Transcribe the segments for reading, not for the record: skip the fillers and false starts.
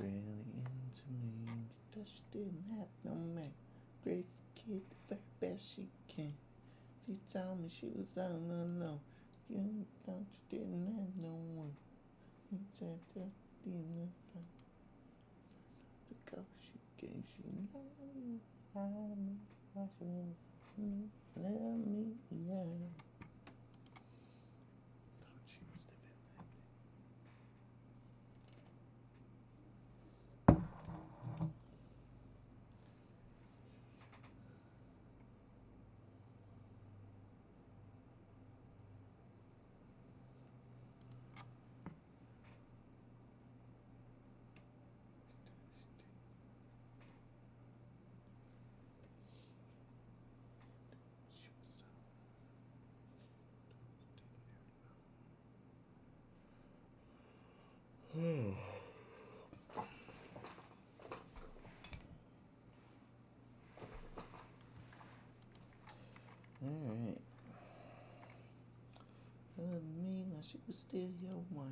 really into me. She didn't have no man. Grateful kid, the very best she can. She told me she was on alone. You thought you didn't have no one. You said that didn't have the go she gave. She loved me. I love me, yeah. Thought she was the villain. She was so. Alright. Love me when she was still your wife.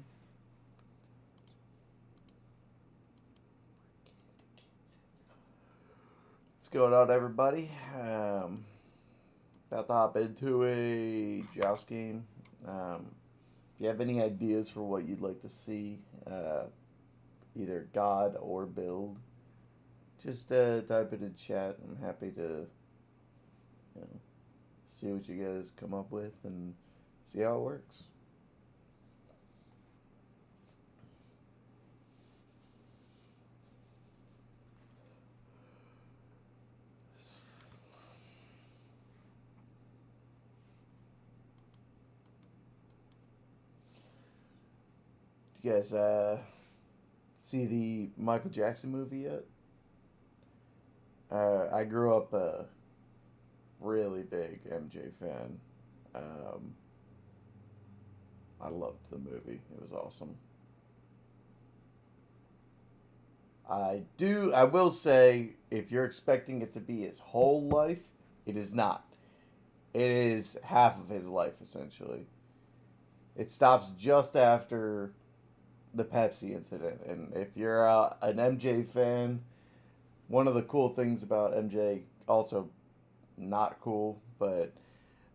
What's going on, everybody? About to hop into a Joust game. If you have any ideas for what you'd like to see, either God or build, just type it in chat. I'm happy to see what you guys come up with and see how it works. You guys see the Michael Jackson movie yet? I grew up a really big MJ fan. I loved the movie. It was awesome. I will say, if you're expecting it to be his whole life, it is not. It is half of his life, essentially. It stops just after the Pepsi incident. And if you're an MJ fan, one of the cool things about MJ, also not cool, but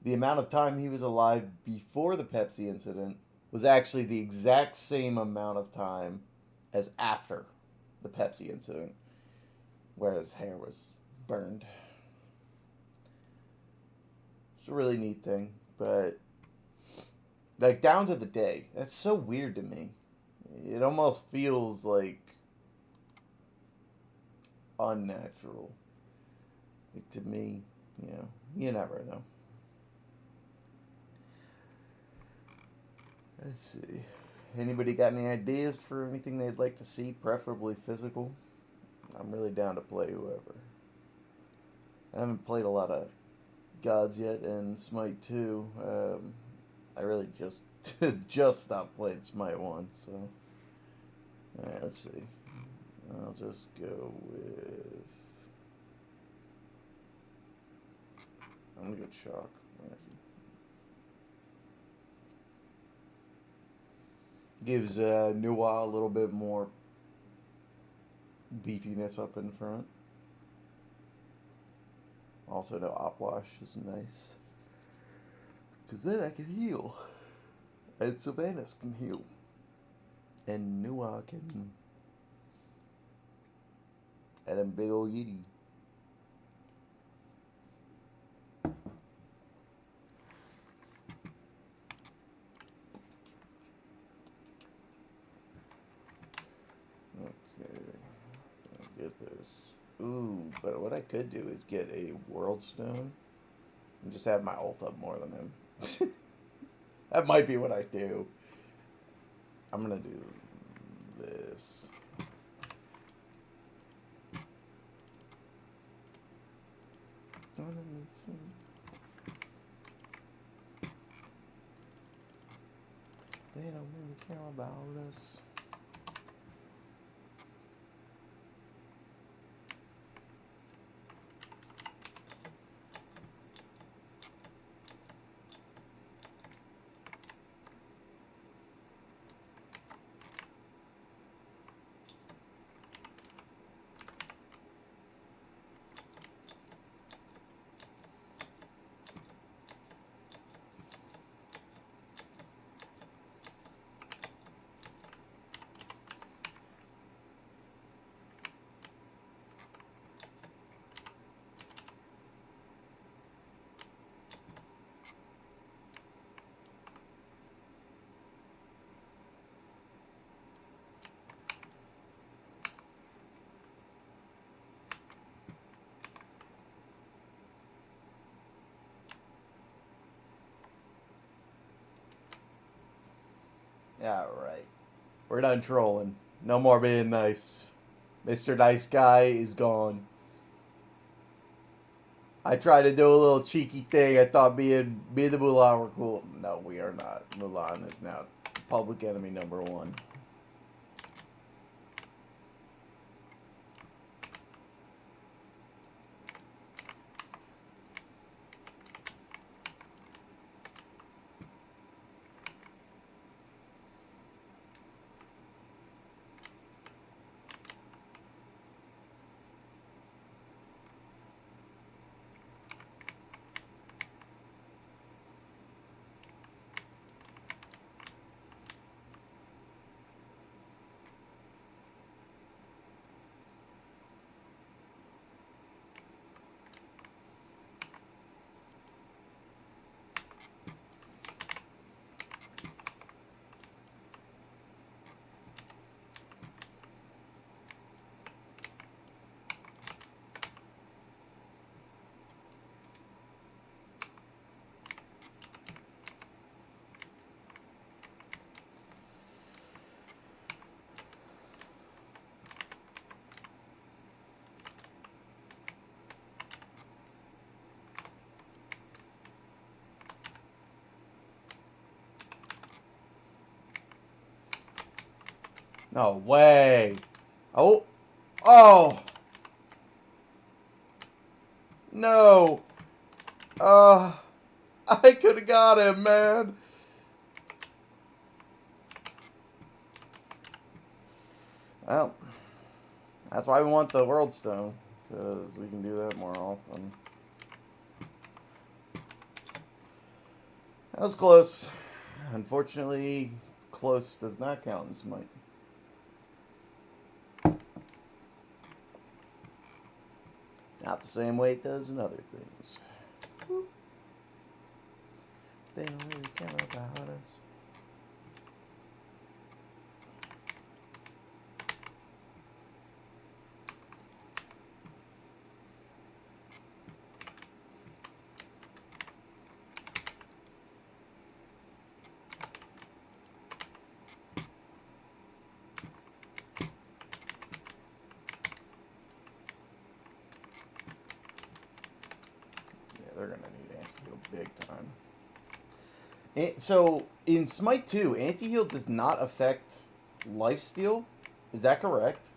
the amount of time he was alive before the Pepsi incident was actually the exact same amount of time as after the Pepsi incident, where his hair was burned. It's a really neat thing, but like down to the day, that's so weird to me. It almost feels like unnatural. Like to me, you never know. Let's see. Anybody got any ideas for anything they'd like to see, preferably physical? I'm really down to play whoever. I haven't played a lot of gods yet in Smite 2. I really just just stopped playing Smite 1, so alright, let's see. I'll just go with I'm gonna go Chalk. Gives Nuwa a little bit more beefiness up in front. Also, no Opwash is nice. Because then I can heal. And Sylvanas can heal. And Nuwa can add a big ol' Yeti. Get this. Ooh, but what I could do is get a World Stone and just have my ult up more than him. That might be what I do. I'm gonna do this. They don't really care about us. Alright. We're done trolling. No more being nice. Mr. Nice Guy is gone. I tried to do a little cheeky thing. I thought me and the Mulan were cool. No, we are not. Mulan is now public enemy #1. No way. Oh. Oh. No. I could have got him, man. Well, that's why we want the World Stone, because we can do that more often. That was close. Unfortunately, close does not count in Smite. Not the same way it does in other things. They don't really care about us. They're going to need anti-heal big time. So, in Smite 2, anti-heal does not affect lifesteal. Is that correct?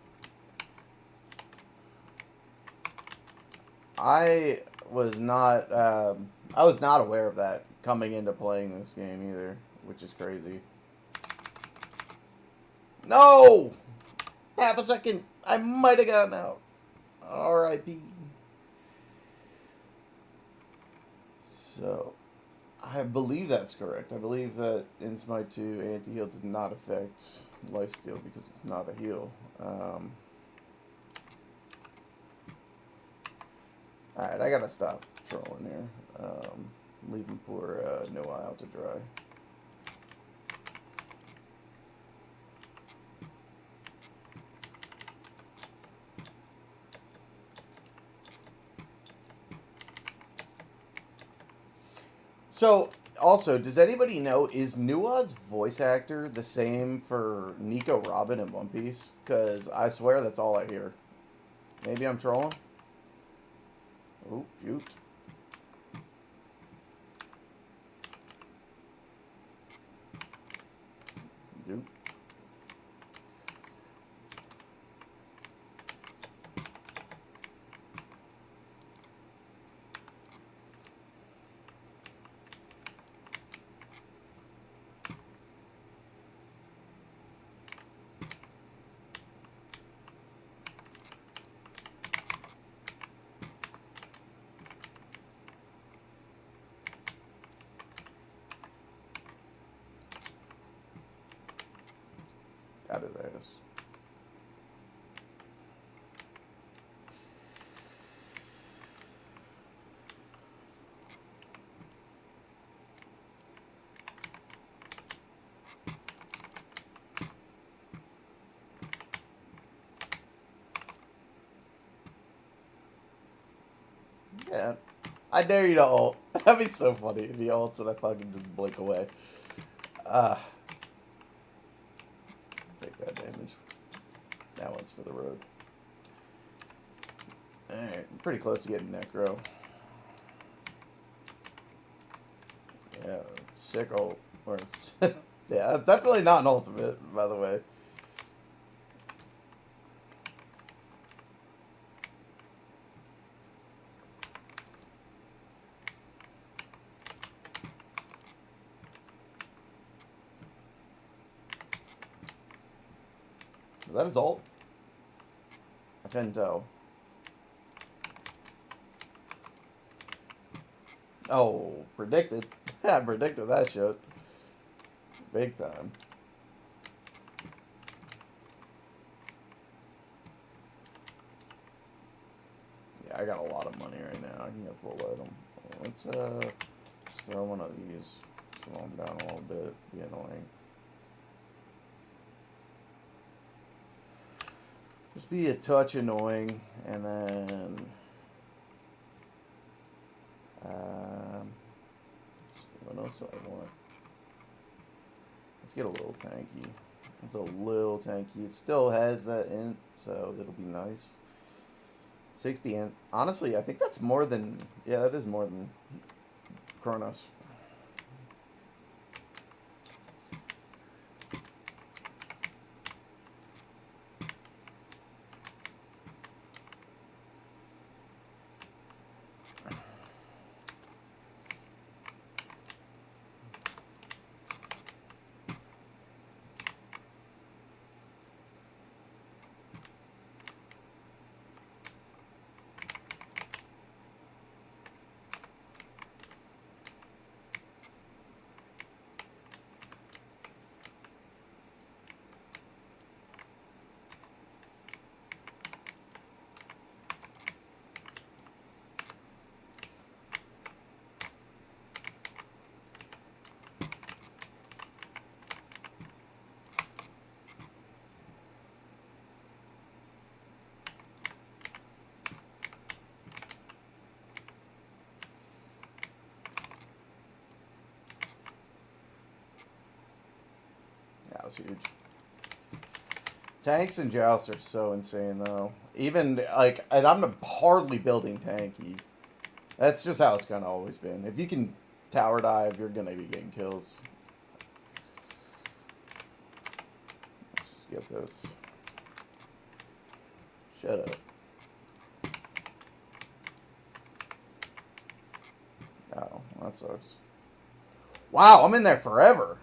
I was not aware of that coming into playing this game either, which is crazy. No! Half a second. I might have gotten out. R.I.P. So, I believe that's correct. I believe that in Smite 2, anti-heal does not affect lifesteal because it's not a heal. Alright, I gotta stop trolling here. Leaving poor Noah out to dry. So, also, does anybody know, is Nua's voice actor the same for Nico Robin in One Piece? Because I swear that's all I hear. Maybe I'm trolling? Oh, shoot. Shoot. Got his ass. Yeah. I dare you to ult. That'd be so funny if he ults and I fucking just blink away. got damage. That one's for the road. Alright, pretty close to getting Necro. Yeah, sick ult. Or, yeah, that's definitely not an ultimate, by the way. Was that his ult? I couldn't tell. Oh, predicted. Yeah, I predicted that shit. Big time. Yeah, I got a lot of money right now. I can get full item. Let's just throw one of these. Slow them down a little bit. Be annoying. Just be a touch annoying, and then what else do I want? Let's get a little tanky. It's a little tanky. It still has that int, so it'll be nice. 60 int. Honestly, I think that's more than... Yeah, that is more than Kronos. That was huge. Tanks and Joust are so insane, though. Even, like, and I'm hardly building tanky. That's just how it's kind of always been. If you can tower dive, you're going to be getting kills. Let's just get this. Shut up. Oh, that sucks. Wow, I'm in there forever.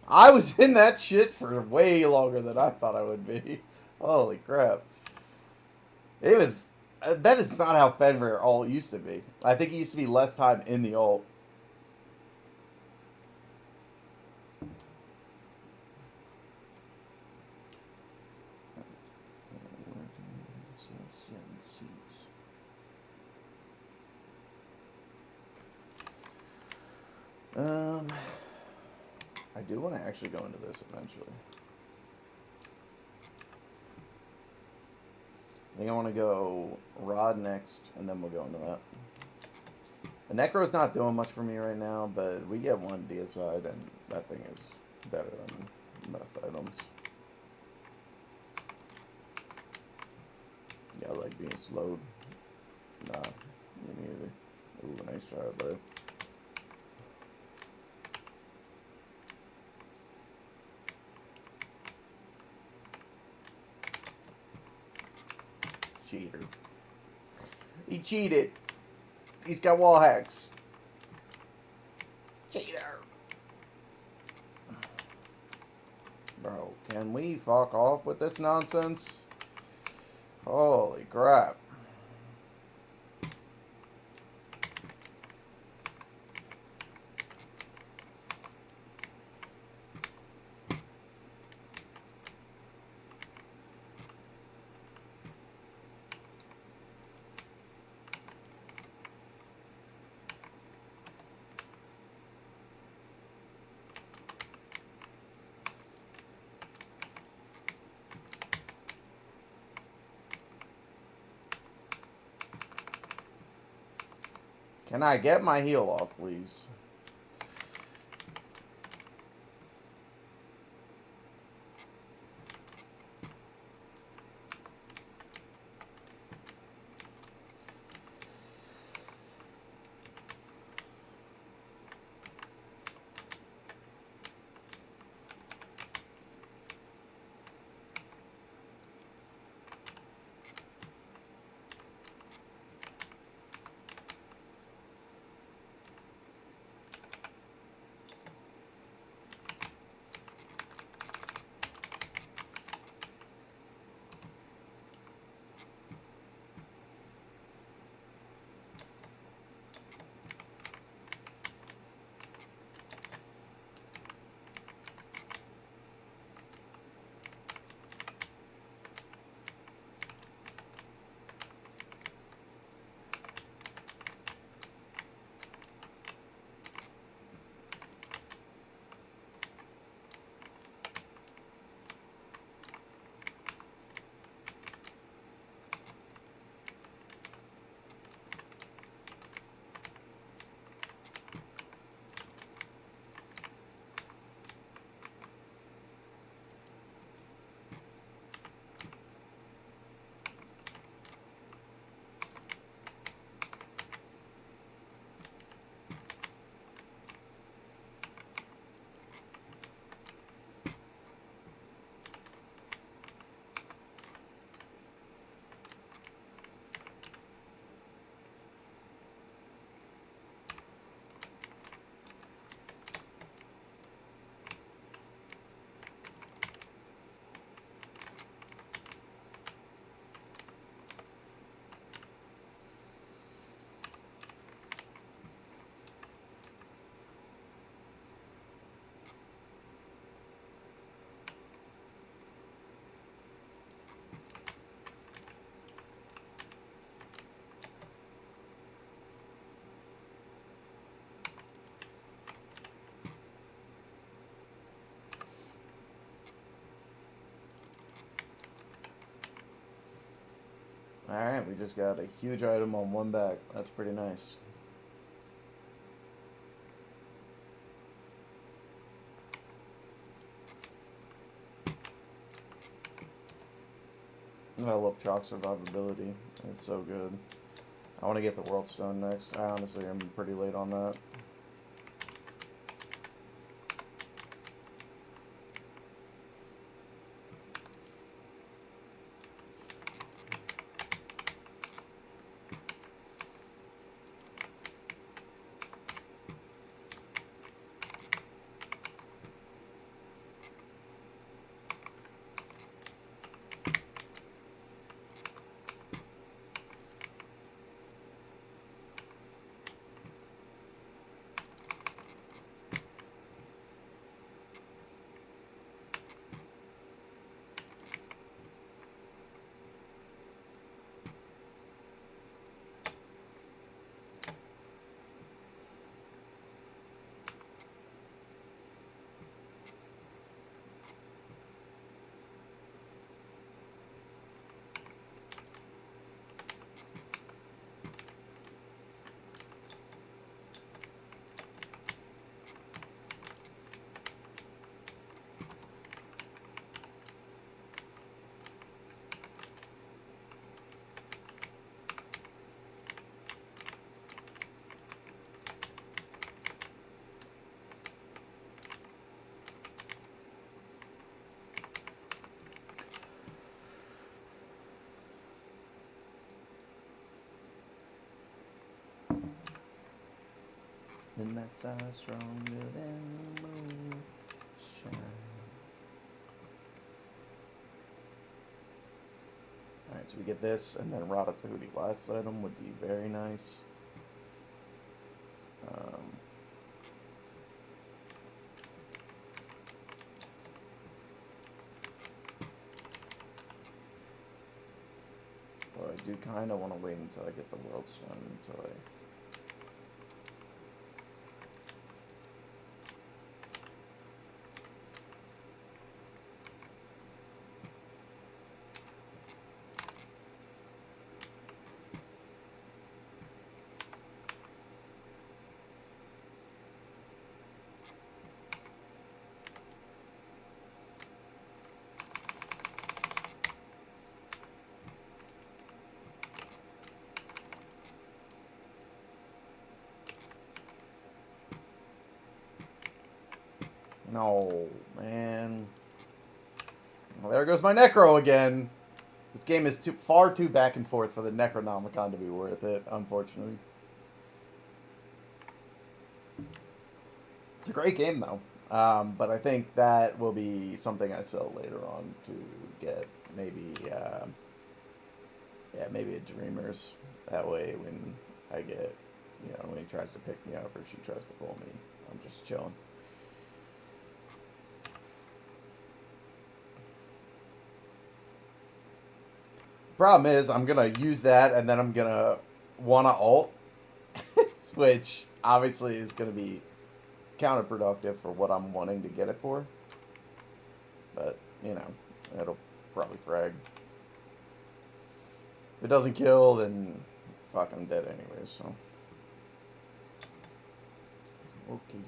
I was in that shit for way longer than I thought I would be. Holy crap. It was... that is not how Fenrir ult used to be. I think it used to be less time in the ult. I do want to actually go into this eventually. I think I want to go Rod next, and then we'll go into that. The Necro's not doing much for me right now, but we get one deicide, and that thing is better than most items. Yeah, I like being slowed. Nah, me neither. Ooh, nice try, bud. Cheater. He cheated. He's got wall hacks. Cheater. Bro, can we fuck off with this nonsense? Holy crap. Can I get my heal off, please? Alright, we just got a huge item on one back. That's pretty nice. I love chalk survivability. It's so good. I want to get the World Stone next. I honestly am pretty late on that. The nights are stronger than the moonshine. Alright, so we get this, and then Ratatouille last item would be very nice. Well, I do kind of want to wait until I get the World Stone, until I... No, man. Well, there goes my Necro again. This game is far too back and forth for the Necronomicon to be worth it, unfortunately. It's a great game, though. But I think that will be something I sell later on to get maybe, yeah, maybe a Dreamers. That way when I get, you know, when he tries to pick me up or she tries to pull me, I'm just chilling. Problem is, I'm going to use that and then I'm going to want to ult, which obviously is going to be counterproductive for what I'm wanting to get it for. But, you know, it'll probably frag. If it doesn't kill, then fuck, I'm dead anyways, so. Okay.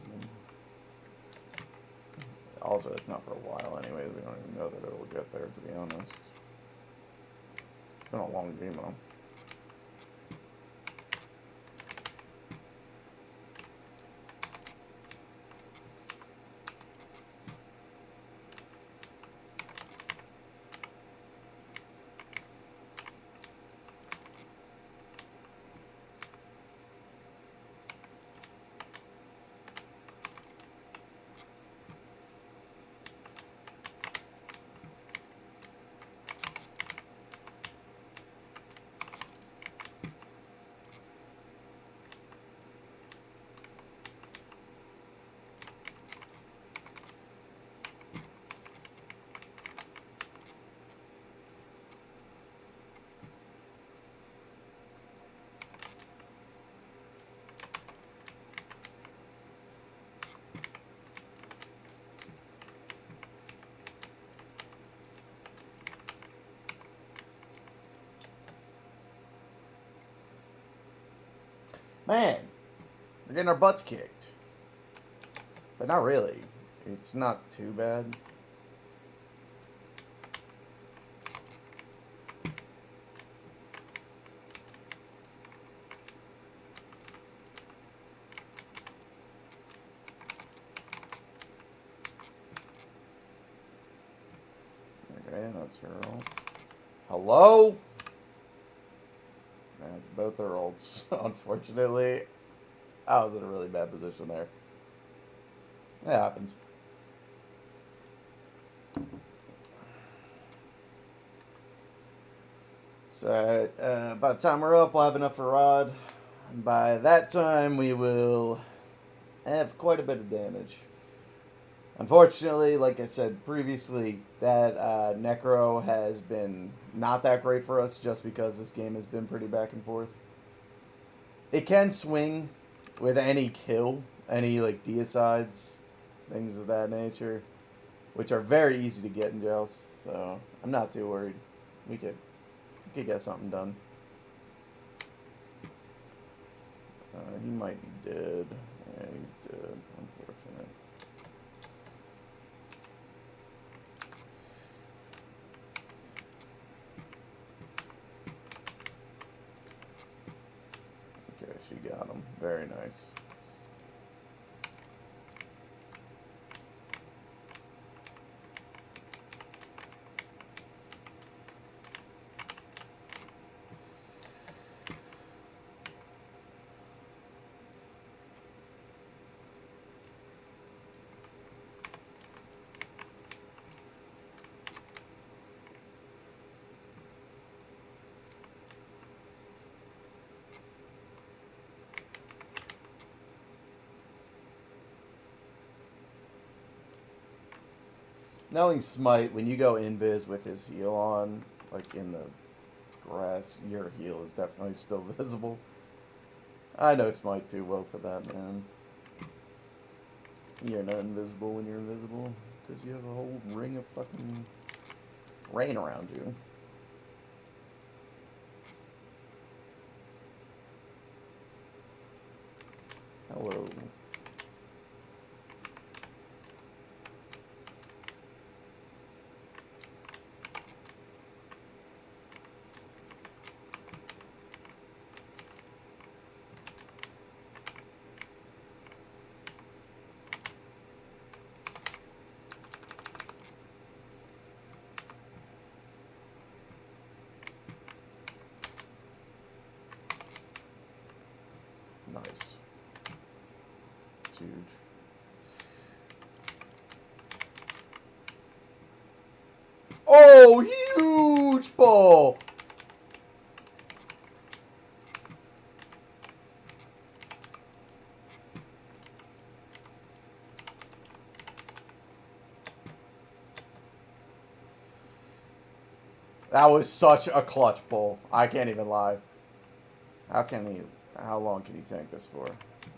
Also, it's not for a while anyways. We don't even know that it'll get there, to be honest. It's been a long game, though. Man, we're getting our butts kicked. But not really. It's not too bad. Okay, that's girl. Hello? That's both their ults. Unfortunately, I was in a really bad position there. It happens. So, by the time we're up, we'll have enough for Rod. And by that time, we will have quite a bit of damage. Unfortunately, like I said previously, that Necro has been not that great for us just because this game has been pretty back and forth. It can swing with any kill, any like deicides, things of that nature, which are very easy to get in Joust. So I'm not too worried. We could get something done. He might be dead. Yeah, he's dead. Unfortunate. Okay, she got him. Very nice. Knowing Smite, when you go invis with his heal on, like in the grass, your heal is definitely still visible. I know Smite too well for that, man. You're not invisible when you're invisible, because you have a whole ring of fucking rain around you. Hello. Nice. It's huge. Oh, huge ball! That was such a clutch pull. I can't even lie. How long can he tank this for?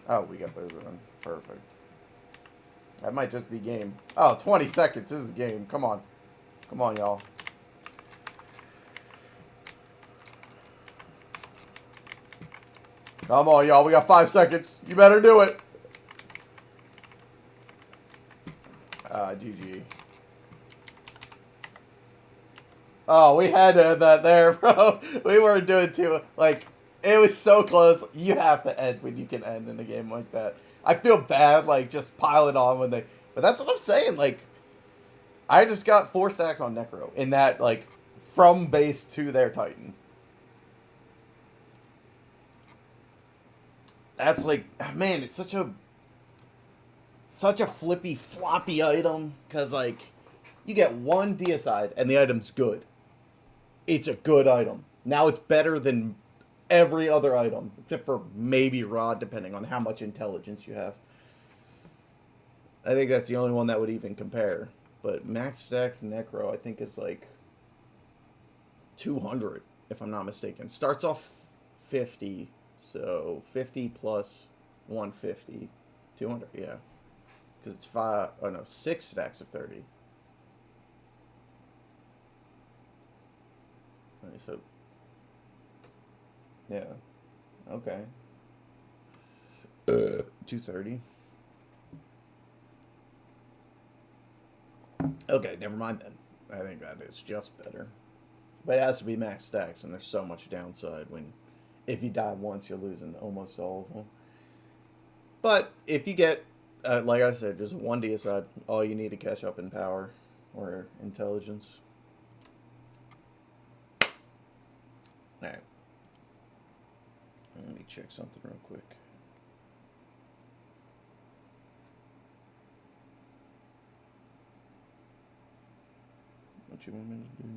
Oh, we got those in. Perfect. That might just be game. Oh, 20 seconds. This is game. Come on. Come on, y'all. Come on, y'all. We got 5 seconds. You better do it. GG. Oh, we had to end that there, bro. We weren't doing too... Like, it was so close. You have to end when you can end in a game like that. I feel bad, like, just piling on when they... But that's what I'm saying, like... I just got 4 stacks on Necro in that, like, from base to their Titan. That's like, man, it's such a flippy, floppy item. Because, like, you get one deicide and the item's good. It's a good item. Now it's better than every other item. Except for maybe Rod, depending on how much intelligence you have. I think that's the only one that would even compare. But max stacks Necro, I think, is like 200, if I'm not mistaken. Starts off 50, so 50 plus 150, 200, yeah. Because it's 6 stacks of 30. Right, so, yeah, okay. 230. Okay, never mind then. I think that is just better. But it has to be max stacks, and there's so much downside when, if you die once, you're losing almost all of them. But if you get, like I said, just one deicide, all you need to catch up in power or intelligence. Alright. Let me check something real quick. What you want me to do?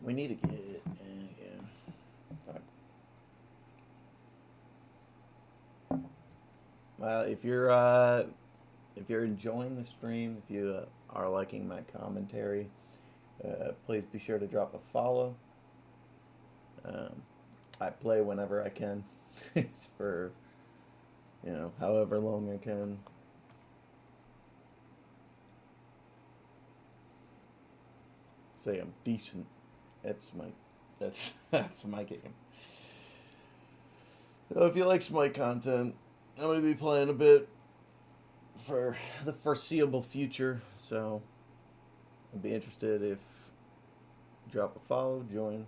We need to get, yeah. Well, if you're enjoying the stream, if you are liking my commentary, please be sure to drop a follow. I play whenever I can, for however long I can. Say I'm decent. That's my game. So if you like Smite content, I'm going to be playing a bit for the foreseeable future, so I'd be interested if drop a follow, join.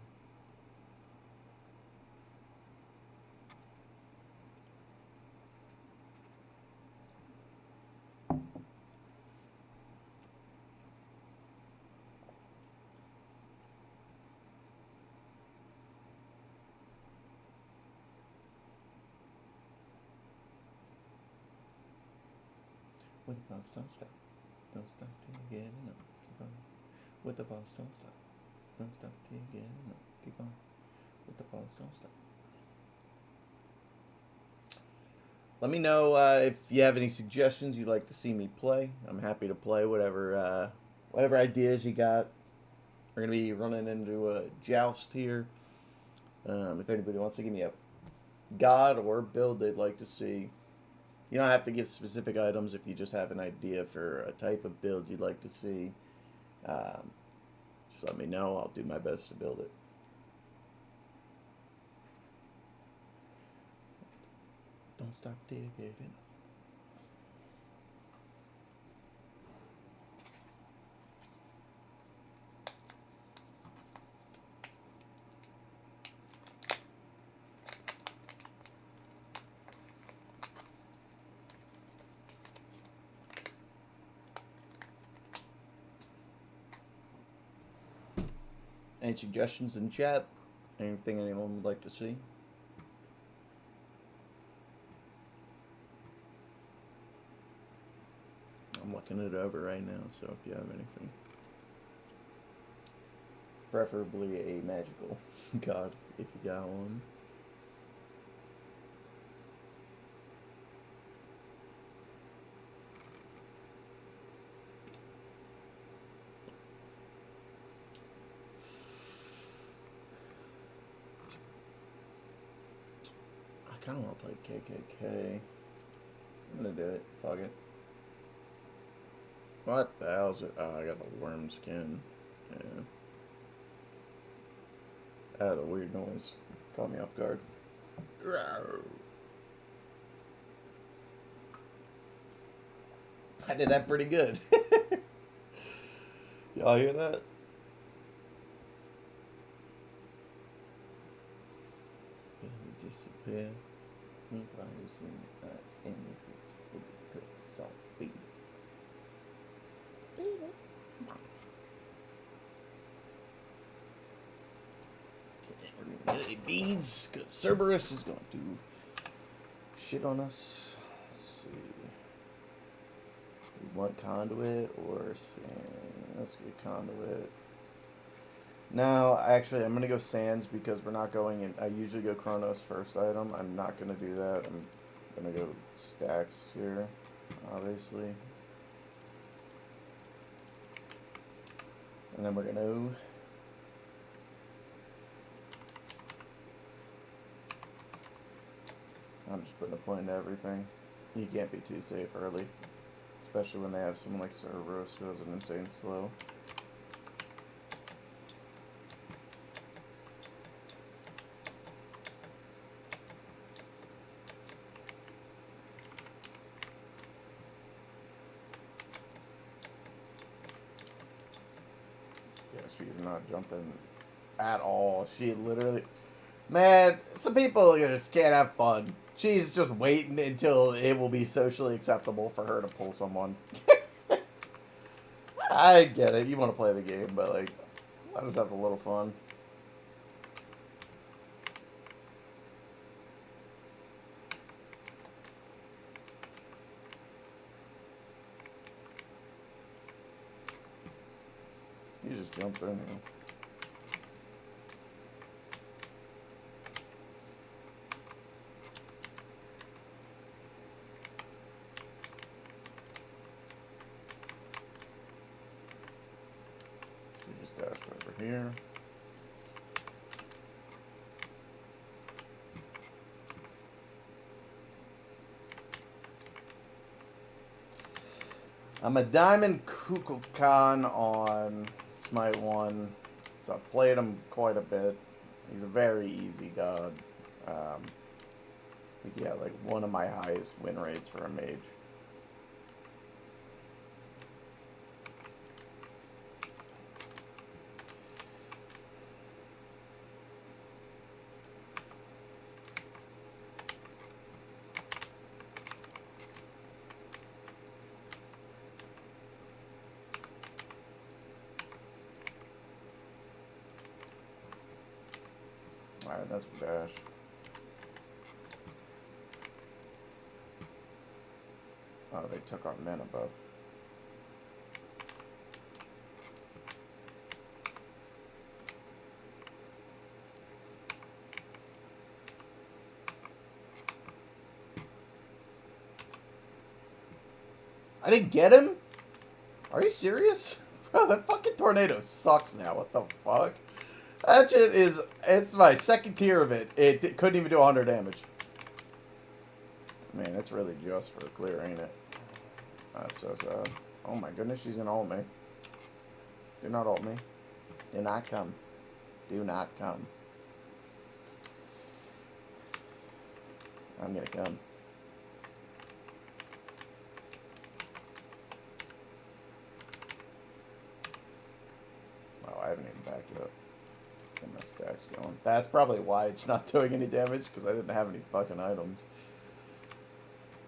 With the boss, don't stop. Don't stop till you get enough. Keep on. With the boss, don't stop. Don't stop till you get enough. Keep on. With the boss, don't stop. Let me know if you have any suggestions you'd like to see me play. I'm happy to play whatever ideas you got. We're going to be running into a Joust here. If anybody wants to give me a god or build they'd like to see. You don't have to give specific items if you just have an idea for a type of build you'd like to see. Just let me know. I'll do my best to build it. Don't stop till you get enough. Any suggestions in chat? Anything anyone would like to see? I'm looking it over right now, so if you have anything. Preferably a magical god, if you got one. I kind of want to play KKK. I'm gonna do it. Fuck it. What the hell's it? Oh, I got the worm skin. Yeah. That was a weird noise. Caught me off guard. I did that pretty good. Y'all hear that? Disappear. Beads, because Cerberus is going to shit on us. Let's see. Do we want conduit or sand? Let's get conduit. No, actually, I'm going to go sands because we're not going in. I usually go Chronos first item. I'm not going to do that. I'm going to go stacks here, obviously. And then we're going to... I'm just putting a point into everything. You can't be too safe early. Especially when they have someone like Cerberus who has an insane slow. she's not jumping at all. She literally... Man, some people just can't have fun. She's just waiting until it will be socially acceptable for her to pull someone. I get it. You want to play the game, but, like, let us have a little fun. You just jumped in here. You just dashed over here. I'm a Diamond Kukulkan on Smite 1, so I've played him quite a bit. He's a very easy god. Yeah, like one of my highest win rates for a mage. Alright, that's dash. Oh, they took our mana buff. I didn't get him? Are you serious? Bro, that fucking tornado sucks now. What the fuck? That shit is... It's my second tier of it. It couldn't even do 100 damage. Man, it's really just for a clear, ain't it? That's so sad. Oh my goodness, she's gonna ult me. Do not ult me. Do not come. Do not come. I'm gonna come. Oh, I haven't even backed it up. Get my stacks going. That's probably why it's not doing any damage, because I didn't have any fucking items.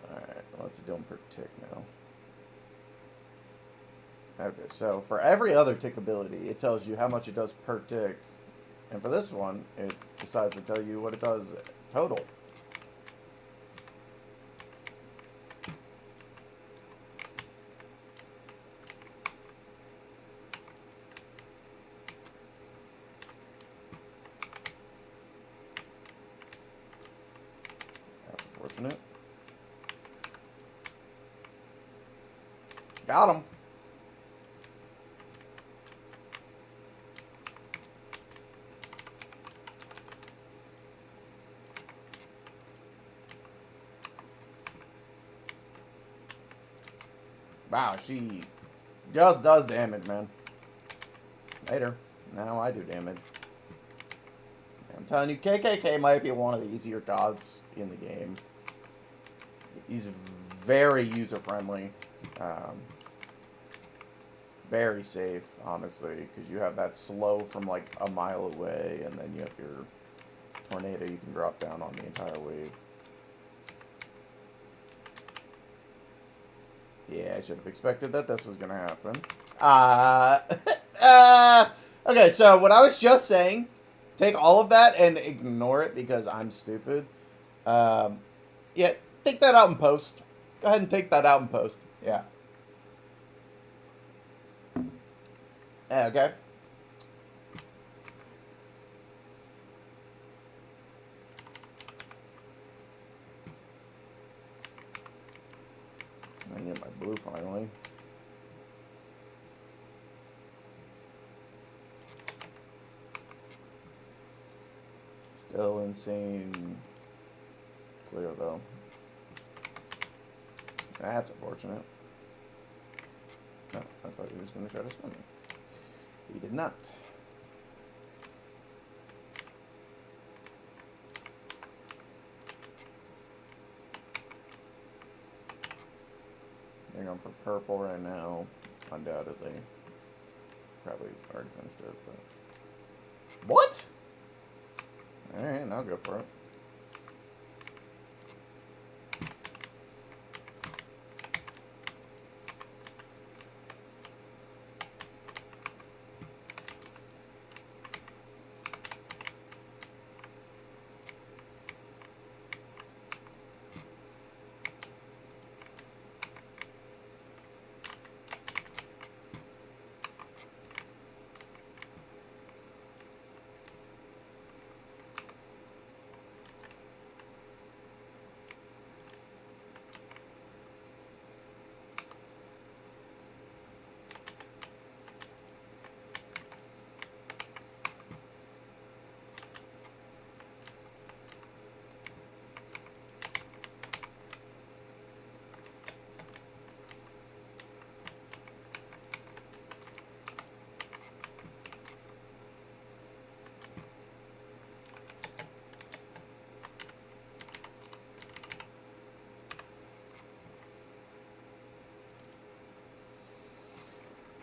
Alright, let's do them per tick now. Okay, so for every other tick ability, it tells you how much it does per tick. And for this one, it decides to tell you what it does total. That's unfortunate. Got him. Wow, she just does damage, man. Later. Now I do damage. I'm telling you, KKK might be one of the easier gods in the game. He's very user-friendly. Very safe, honestly, because you have that slow from like a mile away, and then you have your tornado you can drop down on the entire wave. Yeah, I should have expected that this was going to happen. Okay, so what I was just saying, take all of that and ignore it because I'm stupid. Yeah, take that out in post. Go ahead and take that out in post. Yeah. Yeah, okay. I get my blue finally. Still insane clear though. That's unfortunate. No, I thought he was going to try to spin me. He did not. They're going for purple right now, undoubtedly. probably already finished it, but... What? Alright, I'll go for it.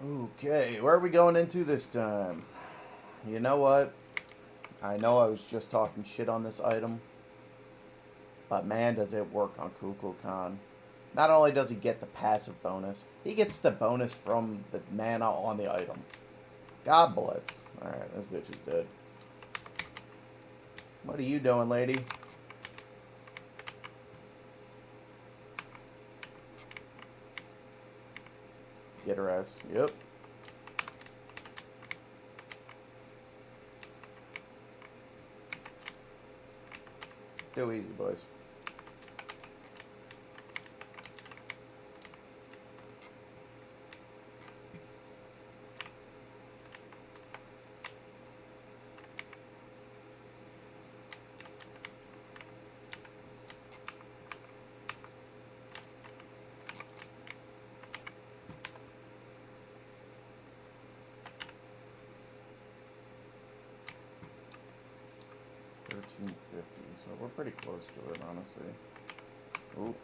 Okay, where are we going into this time? You know what? I know I was just talking shit on this item, but man, does it work on Kukulkan. Not only does he get the passive bonus, he gets the bonus from the mana on the item. God bless. Alright, this bitch is dead. What are you doing, lady? Get her ass. Yep. Still easy, boys. $13.50, so we're pretty close to it, honestly. Ooh.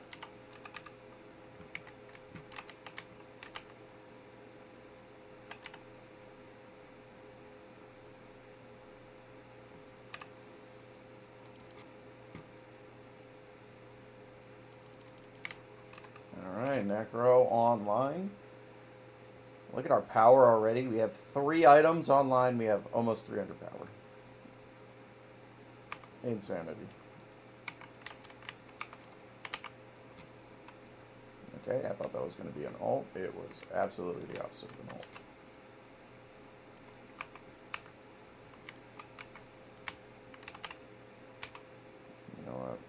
Alright, Necro online. Look at our power already. We have 3 items online. We have almost 300 power. Insanity. Okay, I thought that was going to be an ult. It was absolutely the opposite of an ult. You know what?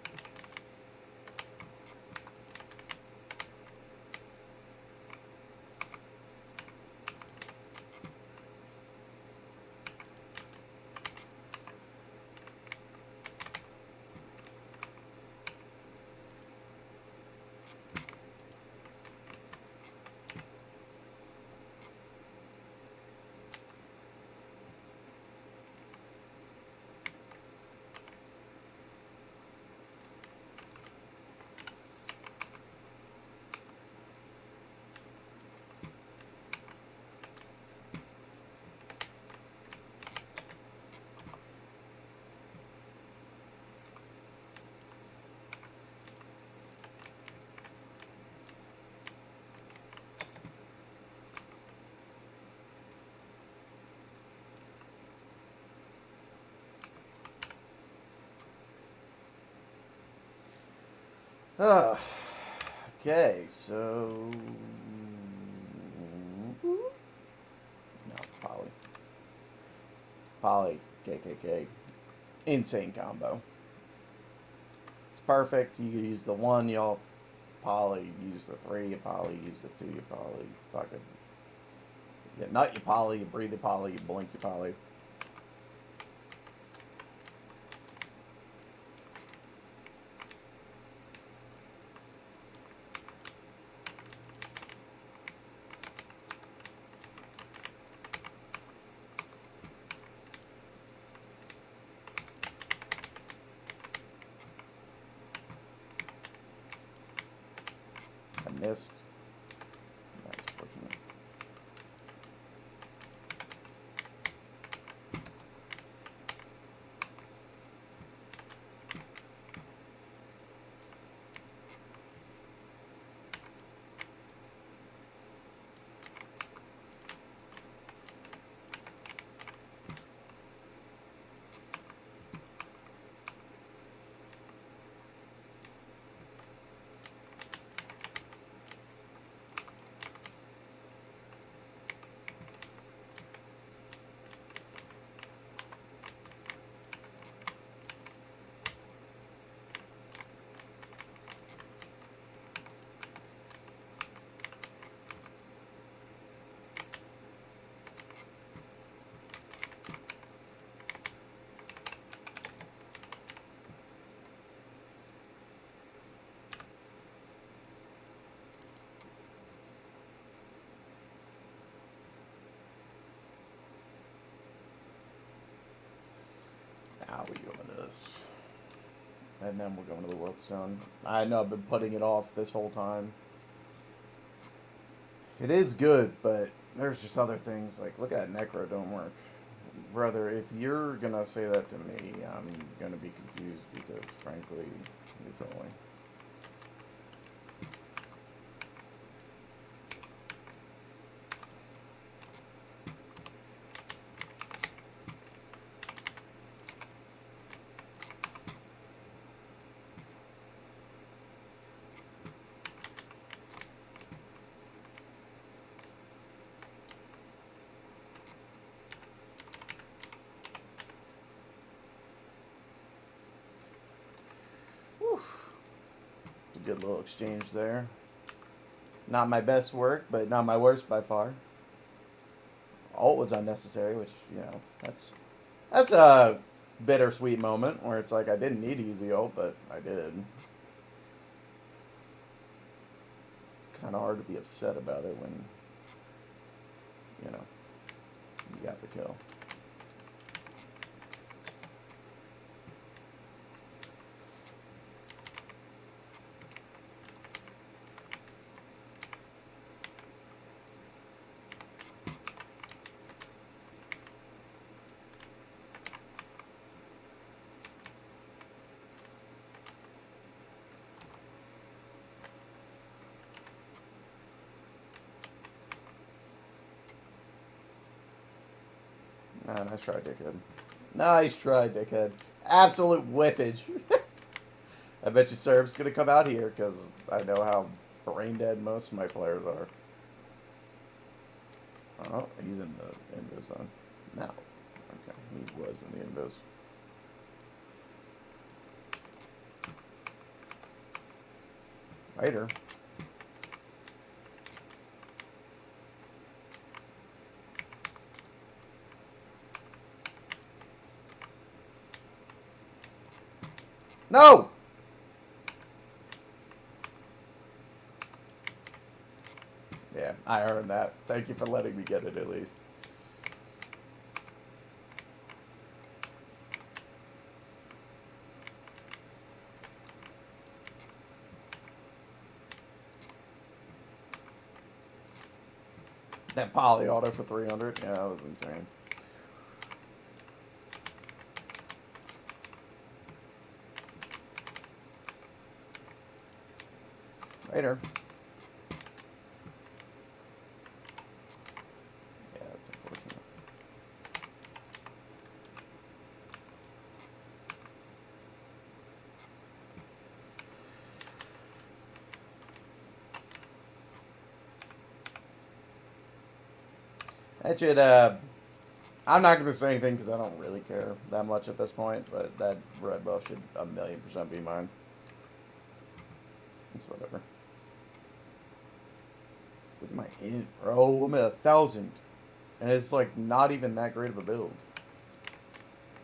Okay, so... No, Poly. Poly, KKK. Insane combo. It's perfect. You use the 1, y'all Poly. You use the 3, you Poly. You use the 2, you Poly. Fucking... You nut, you Poly. You breathe, you Poly. You blink, you Poly. I missed. That's unfortunate. this. And then we're going to the World Stone. I know I've been putting it off this whole time. It is good, but there's just other things. Like, look at Necro don't work. Brother, if you're going to say that to me, I'm going to be confused because, frankly, you're trolling. Good little exchange there. Not my best work, but not my worst by far. Ult was unnecessary, which, you know, that's a bittersweet moment where it's like I didn't need easy ult, but I did. Kind of hard to be upset about it when, you know, you got the kill. Ah, nice try, dickhead. Nice try, dickhead. Absolute whiffage. I bet you Serb's going to come out here because I know how brain dead most of my players are. Oh, he's in the invis zone. No. Okay, he was in the invis. Later. No! Yeah, I earned that. Thank you for letting me get it at least. That poly auto for 300? Yeah, that was insane. Later. Yeah, that's unfortunate. That should, I'm not going to say anything because I don't really care that much at this point, but that red buff should 1,000,000% be mine. It's whatever. Look at my int, bro. I'm at 1,000. And it's like not even that great of a build.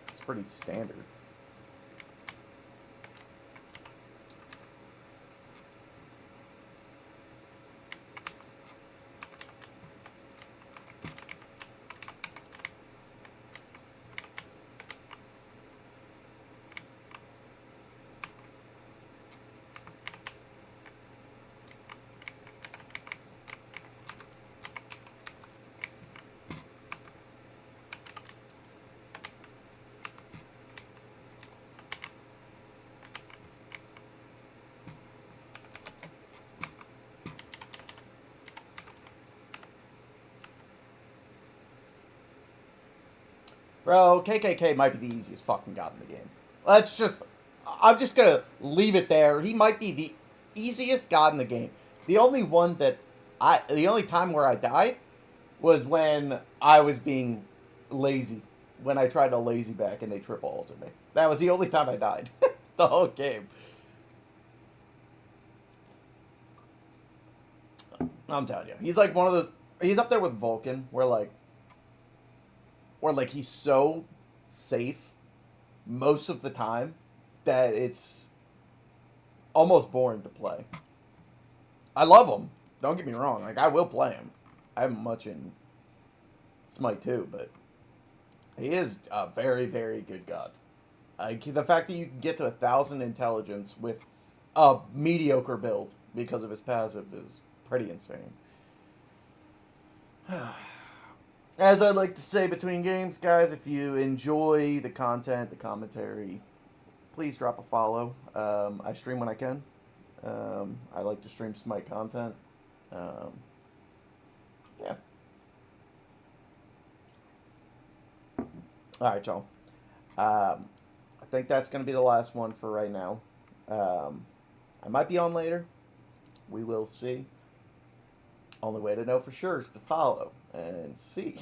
It's pretty standard. Bro, KKK might be the easiest fucking god in the game. I'm just gonna leave it there. He might be the easiest god in the game. The only time where I died was when I was being lazy. When I tried to lazy back and they triple ulted me. That was the only time I died. The whole game. I'm telling you. He's like one of those, he's up there with Vulcan, where he's so safe most of the time that it's almost boring to play. I love him. Don't get me wrong. Like, I will play him. I haven't much in Smite 2, but he is a very, very good god. The fact that you can get to 1,000 intelligence with a mediocre build because of his passive is pretty insane. As I like to say between games, guys, if you enjoy the content, the commentary, please drop a follow. I stream when I can. I like to stream Smite content. Um, yeah. All right, y'all. I think that's going to be the last one for right now. Um, I might be on later. We will see. Only way to know for sure is to follow and see.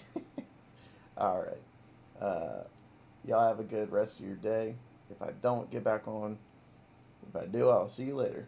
All right. Y'all have a good rest of your day. If I don't get back on, if I do, I'll see you later.